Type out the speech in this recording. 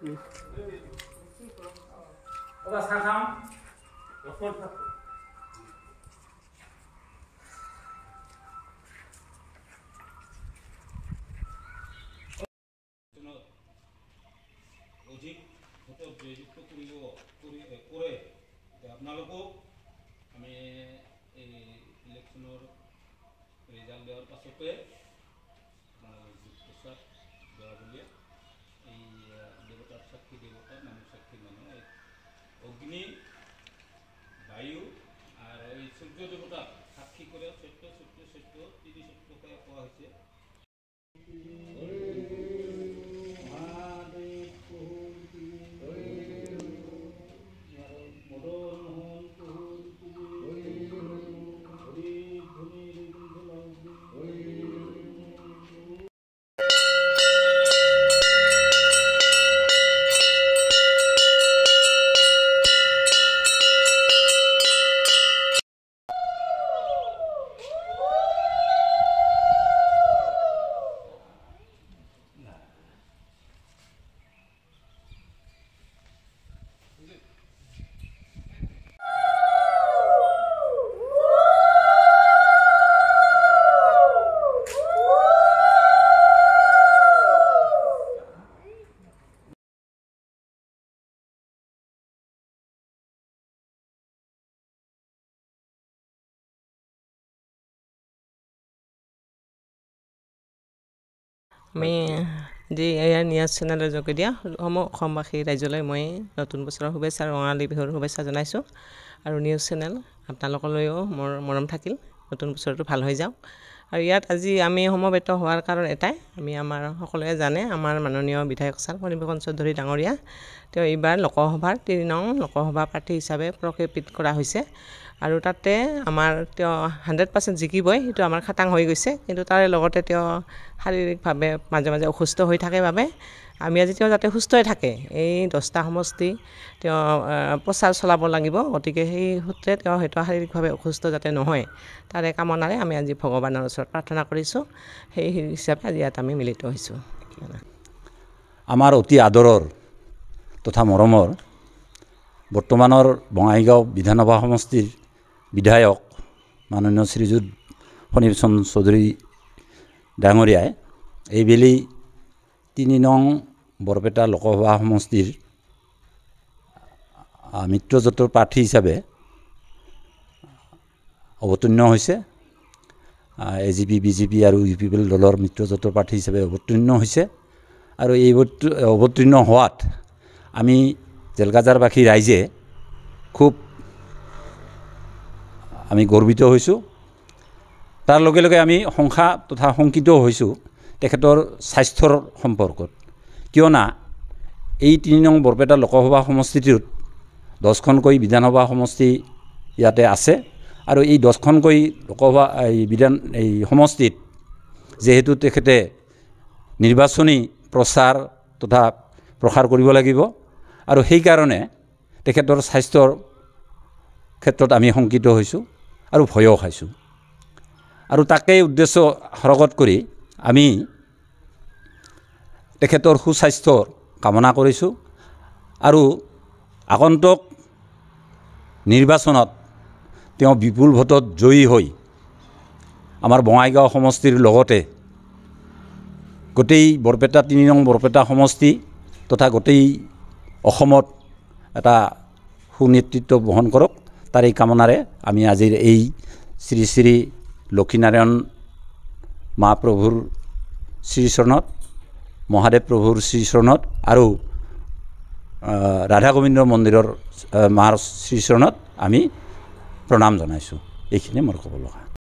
অধিক ভোটত জয়যুক্ত কৰে আপোনালোকক আমি এই ইলেকশ্যনৰ ৰিজাল্ট দিয়াৰ পাছতে প্ৰচাৰ দেওয়া বুলিয়ে এই দেৱতাৰ সাক্ষী দেৱতা মানুহ সাক্ষী মানুহ অগ্নি বায়ু আৰু এই সূৰ্য দেৱতাক সাক্ষী কৰে সত্য সত্য সত্য তিনি সত্যকে কোৱা হৈছে। আমি যি এয়া নিউজ চেনেলৰ যোগেদি অসমবাসী ৰাইজলৈ মই নতুন বছৰৰ শুভেচ্ছা আৰু ৰঙালী বিহুৰ শুভেচ্ছা জনাইছোঁ। আৰু নিউজ চেনেল আপোনালোকলৈও মোৰ মৰম থাকিল, নতুন বছৰটো ভাল হৈ যাওক। আৰু ইয়াত আজি আমি সমবেত হোৱাৰ কাৰণ এটাই, আমি আমাৰ সকলোৱে জানে আমাৰ মাননীয় বিধায়ক ছাৰ ফণীভূষণ চৌধুৰী ডাঙৰীয়া তেওঁ এইবাৰ লোকসভাৰ ৩ নং লোকসভা প্ৰাৰ্থী হিচাপে প্ৰক্ষেপিত কৰা হৈছে। আৰু তাতে আমাৰ তেওঁ 100% জিকিবই, সেইটো আমাৰ খাটাং হৈ গৈছে। কিন্তু তাৰে লগতে তেওঁ শাৰীৰিকভাৱে মাজে মাজে অসুস্থ হৈ থাকে বাবে আমি আজি তেওঁ যাতে সুস্থ হৈ থাকে, এই 10টা সমষ্টি তেওঁ প্ৰচাৰ চলাব লাগিব। গতিকে সেই সূত্ৰে তেওঁ হয়তো শাৰীৰিকভাৱে অসুস্থ যাতে নহয়, তাৰে কামনাৰে আমি আজি ভগৱানৰ ওচৰত প্ৰাৰ্থনা কৰিছোঁ। সেই হিচাপে আজি ইয়াত আমি মিলিত হৈছোঁ। আমাৰ অতি আদৰৰ তথা মৰমৰ বৰ্তমানৰ বঙাইগাঁও বিধানসভা সমষ্টিৰ বিধায়ক মাননীয় শ্ৰীযুত ফণীভূষণ চৌধুৰী ডাঙৰীয়াই এইবেলি 3 নং বৰপেটা লোকসভা সমষ্টিৰ মিত্ৰজোঁটৰ প্ৰাৰ্থী হিচাপে অৱতীৰ্ণ হৈছে। AGP BJP আৰু UPP দলৰ মিত্ৰজোঁটৰ প্ৰাৰ্থী হিচাপে অৱতীৰ্ণ হৈছে। আৰু এই অৱতীৰ্ণ হোৱাত আমি জেলগাজাৰবাসী ৰাইজে খুব আমি গৰ্বিত হৈছোঁ। তাৰ লগে লগে আমি সংখ্যা তথা শংকিত হৈছোঁ তেখেতৰ স্বাস্থ্যৰ সম্পৰ্কত, কিয়না এই 3 নং বৰপেটা লোকসভা সমষ্টিটোত 10খনকৈ বিধানসভা সমষ্টি ইয়াতে আছে। আৰু এই 10খনকৈ লোকসভা এই সমষ্টিত যেহেতু তেখেতে নিৰ্বাচনী প্ৰচাৰ তথা প্ৰসাৰ কৰিব লাগিব, আৰু সেইকাৰণে তেখেতৰ স্বাস্থ্যৰ ক্ষেত্ৰত আমি শংকিত হৈছোঁ আৰু ভয়ো খাইছোঁ। আৰু তাকেই উদ্দেশ্য সৰগত কৰি আমি তেখেতৰ সুস্বাস্থ্যৰ কামনা কৰিছোঁ। আৰু আগন্তুক নিৰ্বাচনত তেওঁ বিপুল ভোটত জয়ী হৈ আমাৰ বঙাইগাঁও সমষ্টিৰ লগতে গোটেই বৰপেটা 3 নং বৰপেটা সমষ্টি তথা গোটেই অসমত এটা সুনেতৃত্ব বহন কৰক, তাৰ এই কামনাৰে আমি আজিৰ এই শ্ৰী শ্ৰী লক্ষীনাৰায়ণ মহাপ্ৰভুৰ শ্ৰীচৰণত, মহাদেৱ প্ৰভুৰ শ্ৰীচৰণত আৰু ৰাধা গোবিন্দ মন্দিৰৰ মাৰ শ্ৰীচৰণত আমি প্ৰণাম জনাইছোঁ। এইখিনিয়ে মোৰ ক'ব লগা।